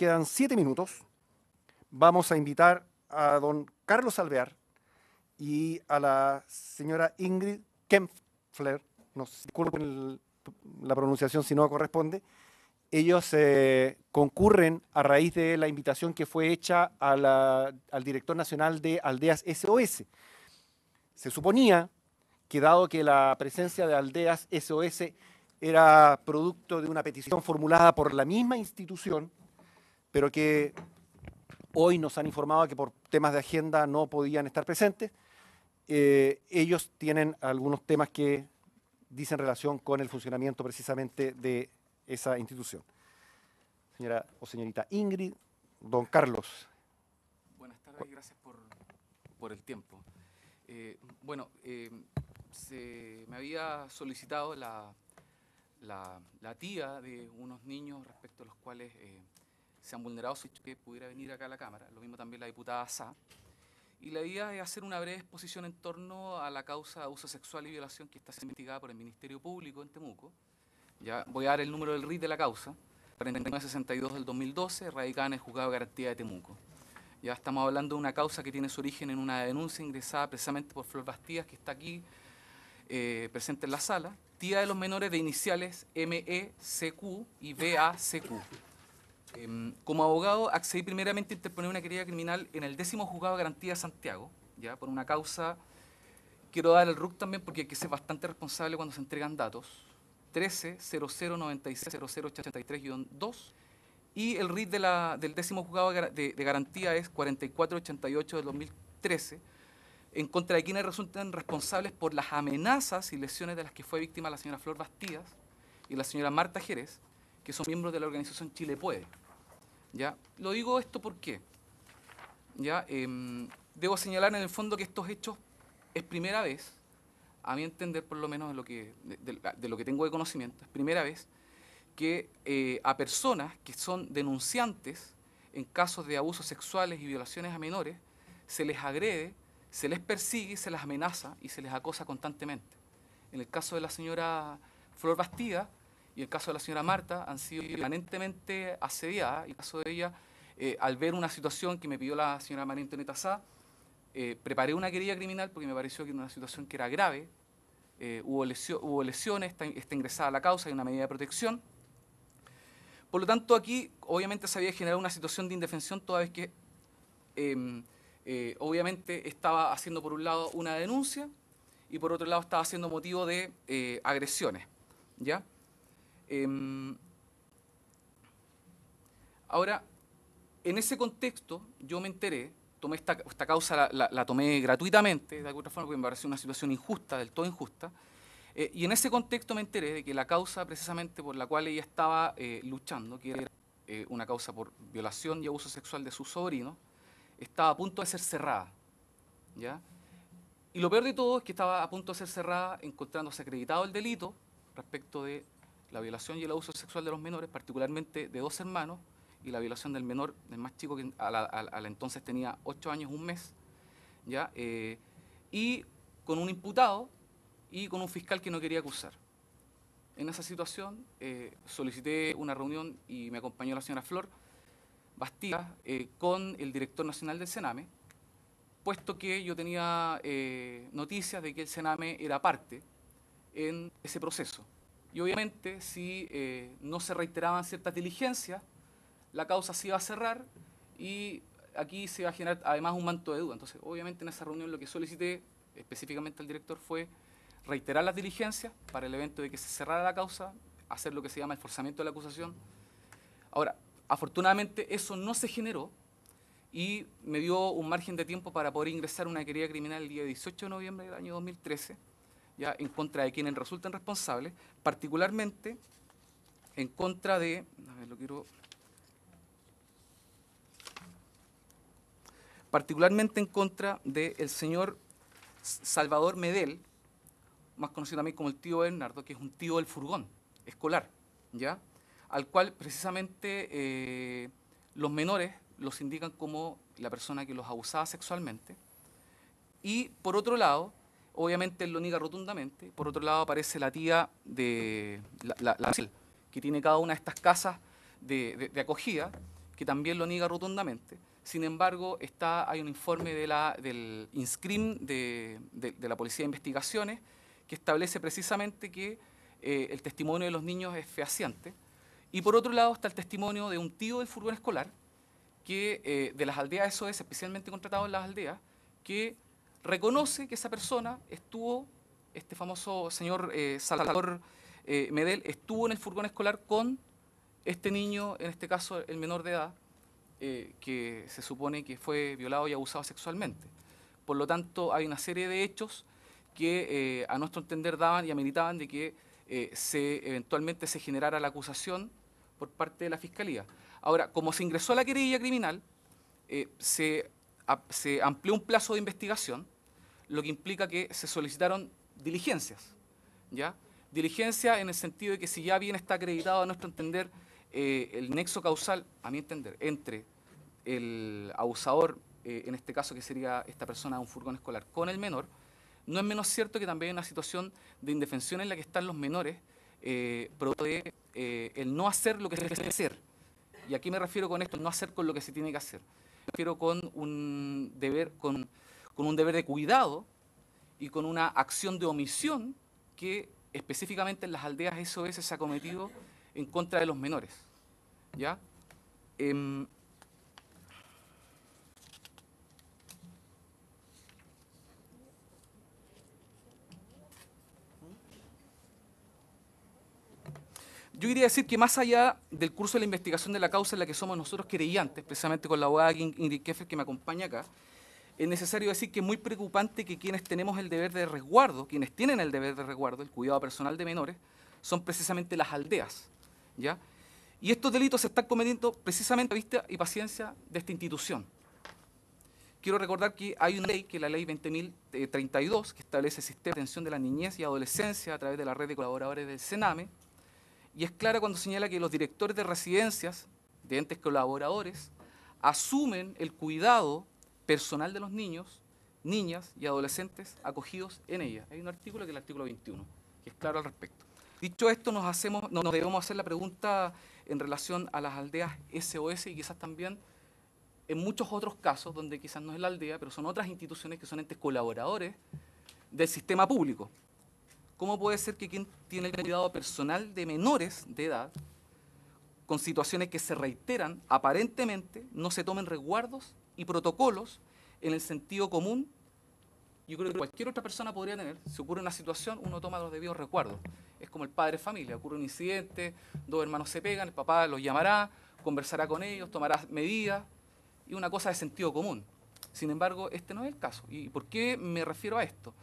quedan 7 minutos. Vamos a invitar a don Carlos Alvear y a la señora Ingrid Kempfler, nos disculpen la pronunciación si no corresponde. Ellos concurren a raíz de la invitación que fue hecha al director nacional de Aldeas SOS. Se suponía que dado que la presencia de Aldeas SOS era producto de una petición formulada por la misma institución, pero que hoy nos han informado que por temas de agenda no podían estar presentes, ellos tienen algunos temas que dicen relación con el funcionamiento precisamente de esa institución. Señora o señorita Ingrid, don Carlos. Buenas tardes y gracias por el tiempo. Se me había solicitado la tía de unos niños respecto a los cuales se han vulnerado su derecho que pudiera venir acá a la Cámara, lo mismo también la diputada Sá. Y la idea es hacer una breve exposición en torno a la causa de abuso sexual y violación que está siendo investigada por el Ministerio Público en Temuco. Ya voy a dar el número del RIT de la causa, 4962 del 2012, radicada en el Juzgado de Garantía de Temuco. Ya estamos hablando de una causa que tiene su origen en una denuncia ingresada precisamente por Flor Bastías, que está aquí presente en la sala, tía de los menores de iniciales MECQ y BACQ. Como abogado accedí primeramente a interponer una querella criminal en el 10º Juzgado de Garantía de Santiago, ya por una causa, quiero dar el RUC también porque hay que ser bastante responsable cuando se entregan datos, 13-0096-0083-2, y el RIT del 10º Juzgado de Garantía es 4488 del 2013, en contra de quienes resultan responsables por las amenazas y lesiones de las que fue víctima la señora Flor Bastías y la señora Marta Jerez, que son miembros de la organización Chile Puede. ¿Ya? Lo digo esto porque ¿ya? Debo señalar en el fondo que estos hechos es primera vez, a mi entender por lo menos de lo que tengo de conocimiento, es primera vez que a personas que son denunciantes en casos de abusos sexuales y violaciones a menores se les agrede, se les persigue, se les amenaza y se les acosa constantemente. En el caso de la señora Flor Bastida y el caso de la señora Marta han sido permanentemente asediadas, y el caso de ella, al ver una situación que me pidió la señora María Antonieta Sá, preparé una querella criminal porque me pareció que era una situación que era grave, hubo lesiones, está ingresada la causa, hay una medida de protección. Por lo tanto, aquí obviamente se había generado una situación de indefensión toda vez que obviamente estaba haciendo por un lado una denuncia y por otro lado estaba haciendo motivo de agresiones, ¿ya? Ahora, en ese contexto yo me enteré, tomé esta causa, la tomé gratuitamente, de alguna forma, porque me pareció una situación injusta, del todo injusta, y en ese contexto me enteré de que la causa precisamente por la cual ella estaba luchando, que era una causa por violación y abuso sexual de su sobrino, estaba a punto de ser cerrada, ¿ya? Y lo peor de todo es que estaba a punto de ser cerrada encontrándose acreditado el delito respecto de la violación y el abuso sexual de los menores, particularmente de 2 hermanos, y la violación del menor, del más chico, que a la entonces tenía 8 años, 1 mes, ¿ya? Y con un imputado y con un fiscal que no quería acusar. En esa situación solicité una reunión y me acompañó la señora Flor Bastías con el director nacional del Sename, puesto que yo tenía noticias de que el Sename era parte en ese proceso. Y obviamente si no se reiteraban ciertas diligencias, la causa se iba a cerrar y aquí se iba a generar además un manto de duda. Entonces, obviamente en esa reunión lo que solicité específicamente al director fue reiterar las diligencias para el evento de que se cerrara la causa, hacer lo que se llama el forzamiento de la acusación. Ahora, afortunadamente eso no se generó y me dio un margen de tiempo para poder ingresar una querella criminal el día 18 de noviembre del año 2013, ya en contra de quienes resulten responsables, particularmente en contra de, a ver, particularmente en contra del señor Salvador Medel, más conocido también como el tío Bernardo, que es un tío del furgón escolar, ¿ya? Al cual precisamente los menores los indican como la persona que los abusaba sexualmente. Y por otro lado, obviamente él lo niega rotundamente, por otro lado aparece la tía de que tiene cada una de estas casas de acogida, que también lo niega rotundamente. Sin embargo, hay un informe del INSCRIM de la Policía de Investigaciones que establece precisamente que el testimonio de los niños es fehaciente. Y por otro lado está el testimonio de un tío del furgón escolar, de las aldeas SOS, especialmente contratado en las aldeas, que reconoce que esa persona estuvo, este famoso señor Salvador Medel, estuvo en el furgón escolar con este niño, en este caso el menor de edad, que se supone que fue violado y abusado sexualmente. Por lo tanto, hay una serie de hechos que a nuestro entender daban y ameritaban de que eventualmente se generara la acusación por parte de la Fiscalía. Ahora, como se ingresó a la querella criminal, se amplió un plazo de investigación, lo que implica que se solicitaron diligencias, ¿ya? Diligencia en el sentido de que si ya bien está acreditado a nuestro entender el nexo causal, a mi entender, entre el abusador, en este caso que sería esta persona de un furgón escolar, con el menor, no es menos cierto que también hay una situación de indefensión en la que están los menores, producto de el no hacer lo que se debe hacer. ¿Y a qué me refiero con esto? No hacer con lo que se tiene que hacer. Me refiero con un deber de cuidado y con una acción de omisión que específicamente en las aldeas SOS se ha cometido en contra de los menores, ¿ya? Yo quería decir que más allá del curso de la investigación de la causa en la que somos nosotros querellantes, precisamente con la abogada Ingrid Keffer que me acompaña acá, es necesario decir que es muy preocupante que quienes tenemos el deber de resguardo, quienes tienen el deber de resguardo, el cuidado personal de menores, son precisamente las aldeas, ¿ya? Y estos delitos se están cometiendo precisamente a vista y paciencia de esta institución. Quiero recordar que hay una ley, que es la ley 20.032, que establece el sistema de atención de la niñez y adolescencia a través de la red de colaboradores del CENAME, y es clara cuando señala que los directores de residencias, de entes colaboradores, asumen el cuidado personal de los niños, niñas y adolescentes acogidos en ella. Hay un artículo que es el artículo 21, que es claro al respecto. Dicho esto, nos debemos hacer la pregunta en relación a las aldeas SOS y quizás también en muchos otros casos, donde quizás no es la aldea, pero son otras instituciones que son entes colaboradores del sistema público. ¿Cómo puede ser que quien tiene el cuidado personal de menores de edad, con situaciones que se reiteran, aparentemente no se tomen resguardos y protocolos en el sentido común? Yo creo que cualquier otra persona podría tener. Si ocurre una situación, uno toma los debidos resguardos. Es como el padre de familia. Ocurre un incidente, dos hermanos se pegan, el papá los llamará, conversará con ellos, tomará medidas, y una cosa de sentido común. Sin embargo, este no es el caso. ¿Y por qué me refiero a esto?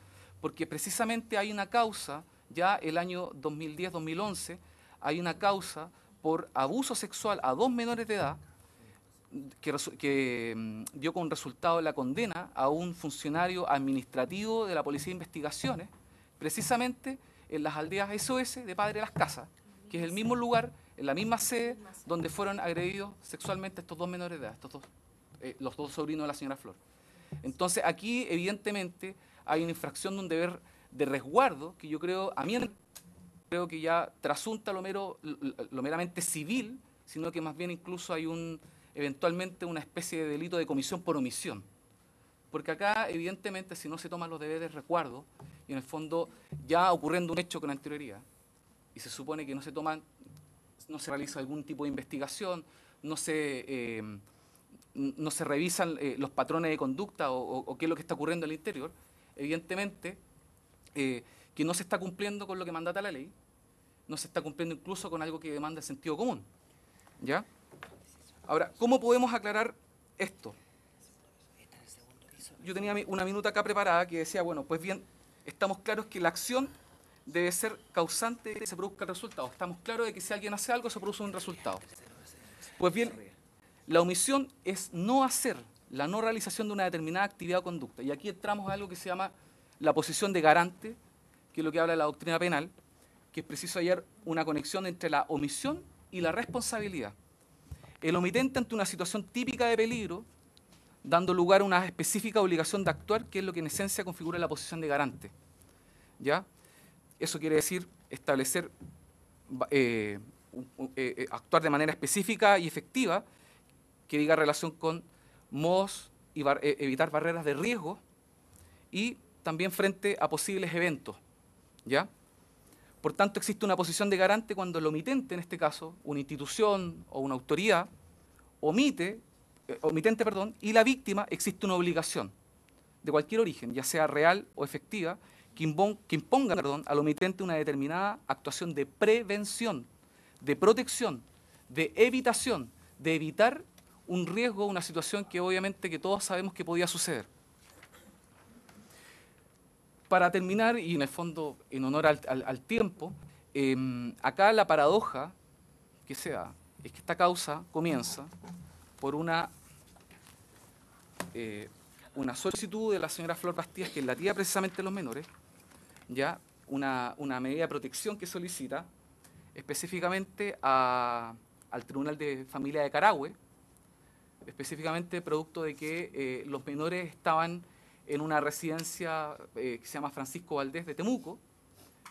Porque precisamente hay una causa, ya el año 2010-2011, hay una causa por abuso sexual a dos menores de edad que dio como resultado la condena a un funcionario administrativo de la Policía de Investigaciones, precisamente en las aldeas SOS de Padre Las Casas, que es el mismo lugar, en la misma sede, donde fueron agredidos sexualmente estos dos menores de edad, los dos sobrinos de la señora Flor. Entonces aquí evidentemente hay una infracción de un deber de resguardo que yo creo, creo que ya trasunta lo meramente civil, sino que más bien incluso hay eventualmente una especie de delito de comisión por omisión. Porque acá evidentemente si no se toman los deberes de resguardo y en el fondo ya ocurriendo un hecho con anterioridad y se supone que no se realiza algún tipo de investigación, no se revisan los patrones de conducta o qué es lo que está ocurriendo al interior, evidentemente que no se está cumpliendo con lo que mandata la ley, no se está cumpliendo incluso con algo que demanda el sentido común, ¿ya? Ahora, ¿cómo podemos aclarar esto? Yo tenía una minuta acá preparada que decía, bueno, pues bien, estamos claros que la acción debe ser causante de que se produzca el resultado. Estamos claros de que si alguien hace algo, se produce un resultado. Pues bien, la omisión es no hacer, la no realización de una determinada actividad o conducta. Y aquí entramos a algo que se llama la posición de garante, que es lo que habla la doctrina penal, que es preciso hallar una conexión entre la omisión y la responsabilidad. El omitente ante una situación típica de peligro, dando lugar a una específica obligación de actuar, que es lo que en esencia configura la posición de garante, ¿ya? Eso quiere decir actuar de manera específica y efectiva, que diga relación con modos y evitar barreras de riesgo y también frente a posibles eventos, ¿ya? Por tanto, existe una posición de garante cuando el omitente, en este caso, una institución o una autoridad, omitente, y la víctima existe una obligación de cualquier origen, ya sea real o efectiva, que imponga al omitente una determinada actuación de prevención, de protección, de evitación, de evitar un riesgo, una situación que obviamente que todos sabemos que podía suceder. Para terminar, y en el fondo en honor al tiempo, acá la paradoja que se da es que esta causa comienza por una solicitud de la señora Flor Bastías, que es la tía precisamente de los menores, ya una medida de protección que solicita específicamente al Tribunal de Familia de Carahue, específicamente producto de que los menores estaban en una residencia que se llama Francisco Valdés de Temuco,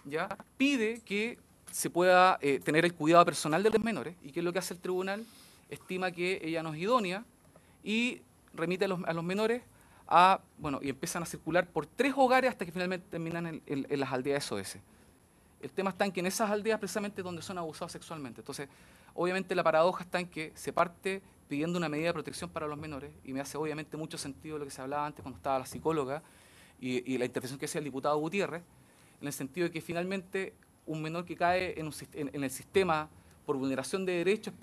¿ya? Pide que se pueda tener el cuidado personal de los menores, y ¿qué es lo que hace el tribunal? Estima que ella no es idónea y remite a los menores y empiezan a circular por 3 hogares hasta que finalmente terminan en las aldeas SOS. El tema está en que en esas aldeas precisamente donde son abusados sexualmente. Entonces, obviamente la paradoja está en que se parte pidiendo una medida de protección para los menores, y me hace obviamente mucho sentido lo que se hablaba antes cuando estaba la psicóloga y la intervención que hacía el diputado Gutiérrez, en el sentido de que finalmente un menor que cae en el sistema por vulneración de derechos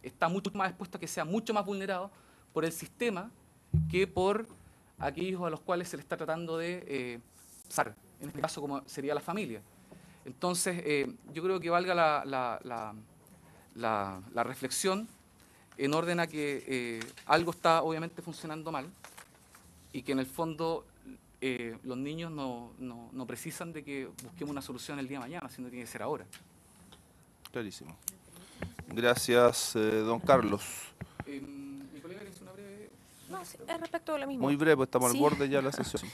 está mucho más expuesto a que sea mucho más vulnerado por el sistema que por aquellos a los cuales se le está tratando de sacar, en este caso como sería la familia. Entonces, yo creo que valga la reflexión en orden a que algo está obviamente funcionando mal y que en el fondo los niños no precisan de que busquemos una solución el día de mañana, sino que tiene que ser ahora. Clarísimo. Gracias, don Carlos. Mi colega le hizo una breve... No, sí, es respecto de lo mismo. Muy breve, estamos Sí. al borde ya de la sesión.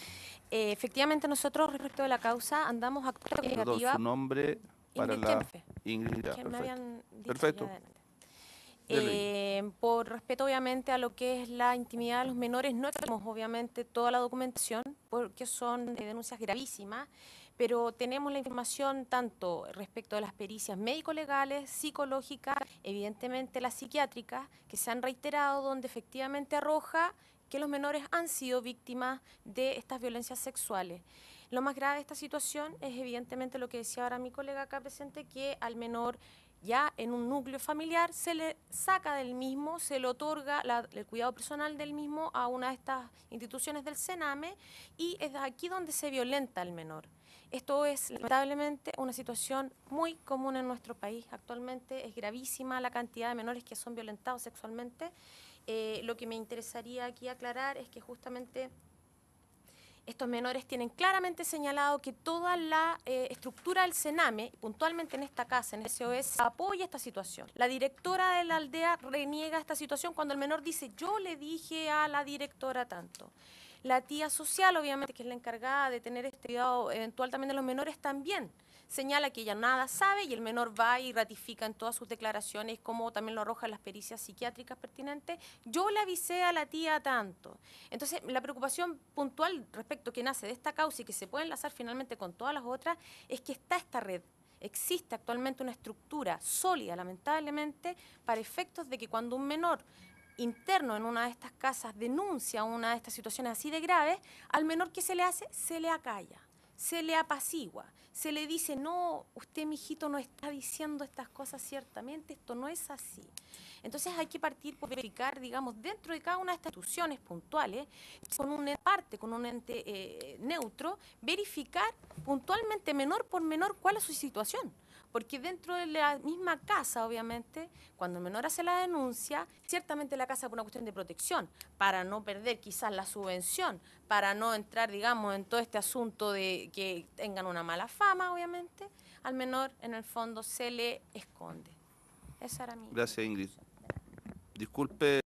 Efectivamente, nosotros respecto de la causa andamos actuando Perdón, negativa. su nombre para Ingrid la... Kempfe, Ingrid, ya, que me perfecto. habían dicho Perfecto. ya adelante. Por respeto obviamente a lo que es la intimidad de los menores, no tenemos obviamente toda la documentación porque son denuncias gravísimas, pero tenemos la información tanto respecto de las pericias médico-legales, psicológicas, evidentemente las psiquiátricas, que se han reiterado, donde efectivamente arroja que los menores han sido víctimas de estas violencias sexuales. Lo más grave de esta situación es evidentemente lo que decía ahora mi colega acá presente, que al menor ya en un núcleo familiar se le saca del mismo, se le otorga el cuidado personal del mismo a una de estas instituciones del Sename, y es aquí donde se violenta al menor. Esto es lamentablemente una situación muy común en nuestro país. Actualmente es gravísima la cantidad de menores que son violentados sexualmente. Lo que me interesaría aquí aclarar es que justamente estos menores tienen claramente señalado que toda la estructura del Sename, puntualmente en esta casa, en el SOS, apoya esta situación. La directora de la aldea reniega esta situación cuando el menor dice: yo le dije a la directora tanto. La tía social, obviamente, que es la encargada de tener este cuidado eventual también de los menores, también señala que ella nada sabe, y el menor va y ratifica en todas sus declaraciones, como también lo arrojan las pericias psiquiátricas pertinentes: yo le avisé a la tía tanto. Entonces, la preocupación puntual respecto que nace de esta causa y que se puede enlazar finalmente con todas las otras es que está esta red. Existe actualmente una estructura sólida, lamentablemente, para efectos de que cuando un menor interno en una de estas casas denuncia una de estas situaciones así de graves, al menor, ¿qué se le hace? Se le acalla, se le apacigua, se le dice: no, usted, mijito, no está diciendo estas cosas ciertamente, esto no es así. Entonces hay que partir por verificar, digamos, dentro de cada una de estas instituciones puntuales, con un ente neutro, verificar puntualmente, menor por menor, cuál es su situación. Porque dentro de la misma casa, obviamente, cuando el menor hace la denuncia, ciertamente la casa por una cuestión de protección, para no perder quizás la subvención, para no entrar, digamos, en todo este asunto de que tengan una mala fama, obviamente, al menor en el fondo se le esconde. Esa era mi... Gracias, Ingrid. Disculpe.